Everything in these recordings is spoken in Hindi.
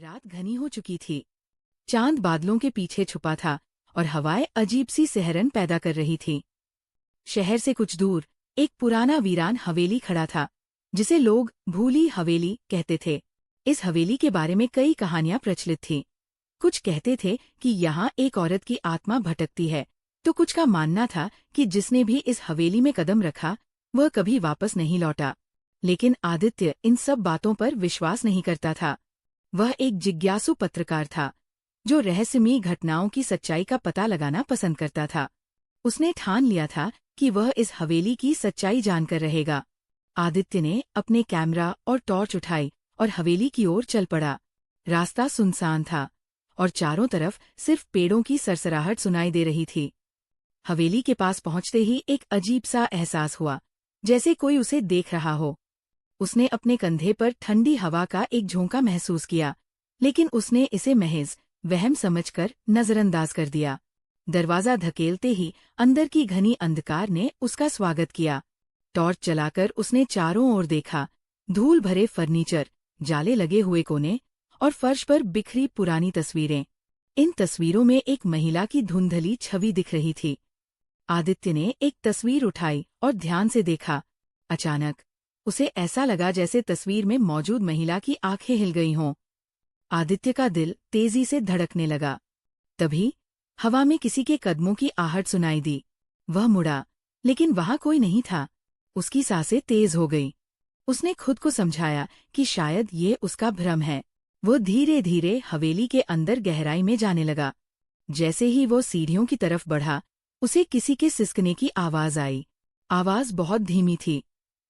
रात घनी हो चुकी थी। चांद बादलों के पीछे छुपा था और हवाएं अजीब सी सिहरन पैदा कर रही थीं। शहर से कुछ दूर एक पुराना वीरान हवेली खड़ा था, जिसे लोग भूली हवेली कहते थे। इस हवेली के बारे में कई कहानियां प्रचलित थीं। कुछ कहते थे कि यहाँ एक औरत की आत्मा भटकती है, तो कुछ का मानना था कि जिसने भी इस हवेली में कदम रखा वह कभी वापस नहीं लौटा। लेकिन आदित्य इन सब बातों पर विश्वास नहीं करता था। वह एक जिज्ञासु पत्रकार था, जो रहस्यमयी घटनाओं की सच्चाई का पता लगाना पसंद करता था। उसने ठान लिया था कि वह इस हवेली की सच्चाई जानकर रहेगा। आदित्य ने अपने कैमरा और टॉर्च उठाई और हवेली की ओर चल पड़ा। रास्ता सुनसान था और चारों तरफ सिर्फ पेड़ों की सरसराहट सुनाई दे रही थी। हवेली के पास पहुंचते ही एक अजीब सा एहसास हुआ, जैसे कोई उसे देख रहा हो। उसने अपने कंधे पर ठंडी हवा का एक झोंका महसूस किया, लेकिन उसने इसे महज वहम समझकर नजरअंदाज कर दिया। दरवाजा धकेलते ही अंदर की घनी अंधकार ने उसका स्वागत किया। टॉर्च चलाकर उसने चारों ओर देखा। धूल भरे फर्नीचर, जाले लगे हुए कोने और फर्श पर बिखरी पुरानी तस्वीरें। इन तस्वीरों में एक महिला की धुंधली छवि दिख रही थी। आदित्य ने एक तस्वीर उठाई और ध्यान से देखा। अचानक उसे ऐसा लगा जैसे तस्वीर में मौजूद महिला की आंखें हिल गई हों। आदित्य का दिल तेजी से धड़कने लगा। तभी हवा में किसी के कदमों की आहट सुनाई दी। वह मुड़ा, लेकिन वहां कोई नहीं था। उसकी सांसें तेज हो गई। उसने खुद को समझाया कि शायद ये उसका भ्रम है। वो धीरे धीरे हवेली के अंदर गहराई में जाने लगा। जैसे ही वो सीढ़ियों की तरफ बढ़ा, उसे किसी के सिसकने की आवाज आई। आवाज बहुत धीमी थी,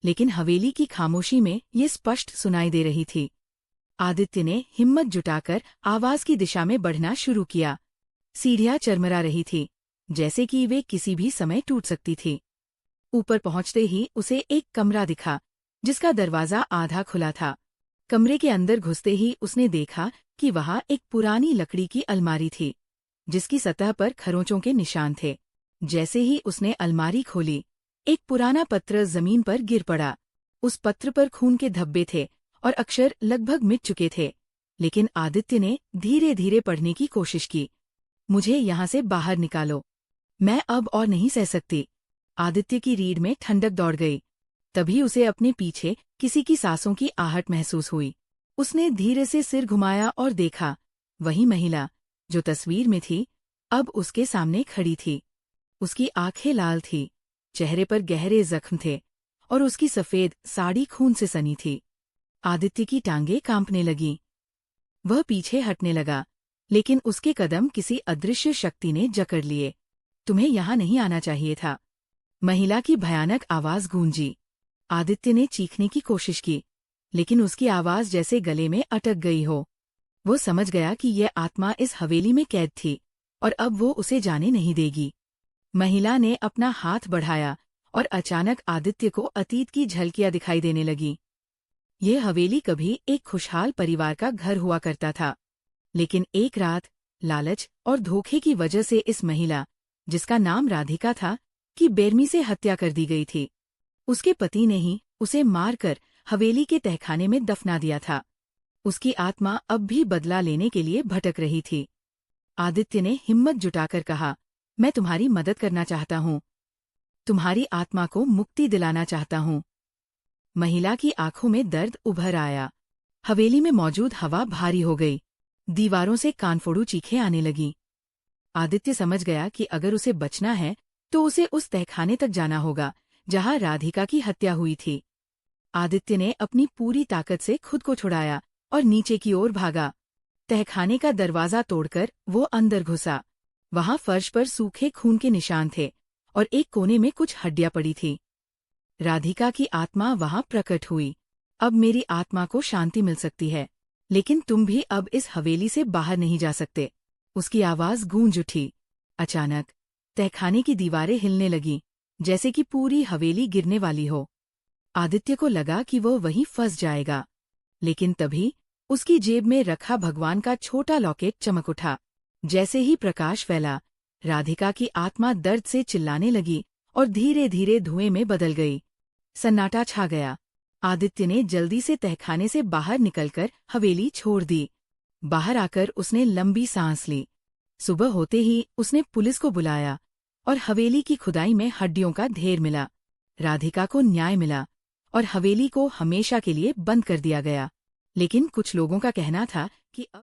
लेकिन हवेली की खामोशी में ये स्पष्ट सुनाई दे रही थी। आदित्य ने हिम्मत जुटाकर आवाज की दिशा में बढ़ना शुरू किया। सीढ़ियां चरमरा रही थी, जैसे कि वे किसी भी समय टूट सकती थी। ऊपर पहुंचते ही उसे एक कमरा दिखा, जिसका दरवाजा आधा खुला था। कमरे के अंदर घुसते ही उसने देखा कि वहां एक पुरानी लकड़ी की अलमारी थी, जिसकी सतह पर खरोंचों के निशान थे। जैसे ही उसने अलमारी खोली, एक पुराना पत्र जमीन पर गिर पड़ा। उस पत्र पर खून के धब्बे थे और अक्षर लगभग मिट चुके थे, लेकिन आदित्य ने धीरे धीरे पढ़ने की कोशिश की। मुझे यहाँ से बाहर निकालो, मैं अब और नहीं सह सकती। आदित्य की रीढ़ में ठंडक दौड़ गई। तभी उसे अपने पीछे किसी की सांसों की आहट महसूस हुई। उसने धीरे से सिर घुमाया और देखा, वही महिला जो तस्वीर में थी अब उसके सामने खड़ी थी। उसकी आंखें लाल थी, चेहरे पर गहरे जख्म थे और उसकी सफेद साड़ी खून से सनी थी। आदित्य की टांगें कांपने लगीं। वह पीछे हटने लगा, लेकिन उसके कदम किसी अदृश्य शक्ति ने जकड़ लिए। तुम्हें यहाँ नहीं आना चाहिए था। महिला की भयानक आवाज गूंजी। आदित्य ने चीखने की कोशिश की, लेकिन उसकी आवाज जैसे गले में अटक गई हो। वो समझ गया कि यह आत्मा इस हवेली में कैद थी और अब वो उसे जाने नहीं देगी। महिला ने अपना हाथ बढ़ाया और अचानक आदित्य को अतीत की झलकियां दिखाई देने लगीं। ये हवेली कभी एक खुशहाल परिवार का घर हुआ करता था, लेकिन एक रात लालच और धोखे की वजह से इस महिला, जिसका नाम राधिका था, की बेरमी से हत्या कर दी गई थी। उसके पति ने ही उसे मारकर हवेली के तहखाने में दफना दिया था। उसकी आत्मा अब भी बदला लेने के लिए भटक रही थी। आदित्य ने हिम्मत जुटाकर कहा, मैं तुम्हारी मदद करना चाहता हूँ। तुम्हारी आत्मा को मुक्ति दिलाना चाहता हूँ। महिला की आंखों में दर्द उभर आया। हवेली में मौजूद हवा भारी हो गई। दीवारों से कानफोड़ू चीखें आने लगीं। आदित्य समझ गया कि अगर उसे बचना है तो उसे उस तहखाने तक जाना होगा जहां राधिका की हत्या हुई थी। आदित्य ने अपनी पूरी ताकत से खुद को छुड़ाया और नीचे की ओर भागा। तहखाने का दरवाजा तोड़कर वो अंदर घुसा। वहां फर्श पर सूखे खून के निशान थे और एक कोने में कुछ हड्डियां पड़ी थी। राधिका की आत्मा वहां प्रकट हुई। अब मेरी आत्मा को शांति मिल सकती है, लेकिन तुम भी अब इस हवेली से बाहर नहीं जा सकते। उसकी आवाज गूंज उठी। अचानक तहखाने की दीवारें हिलने लगीं, जैसे कि पूरी हवेली गिरने वाली हो। आदित्य को लगा कि वो वहीं फंस जाएगा, लेकिन तभी उसकी जेब में रखा भगवान का छोटा लॉकेट चमक उठा। जैसे ही प्रकाश फैला, राधिका की आत्मा दर्द से चिल्लाने लगी और धीरे धीरे धुएं में बदल गई। सन्नाटा छा गया। आदित्य ने जल्दी से तहखाने से बाहर निकलकर हवेली छोड़ दी। बाहर आकर उसने लंबी सांस ली। सुबह होते ही उसने पुलिस को बुलाया और हवेली की खुदाई में हड्डियों का ढेर मिला। राधिका को न्याय मिला और हवेली को हमेशा के लिए बंद कर दिया गया। लेकिन कुछ लोगों का कहना था कि अब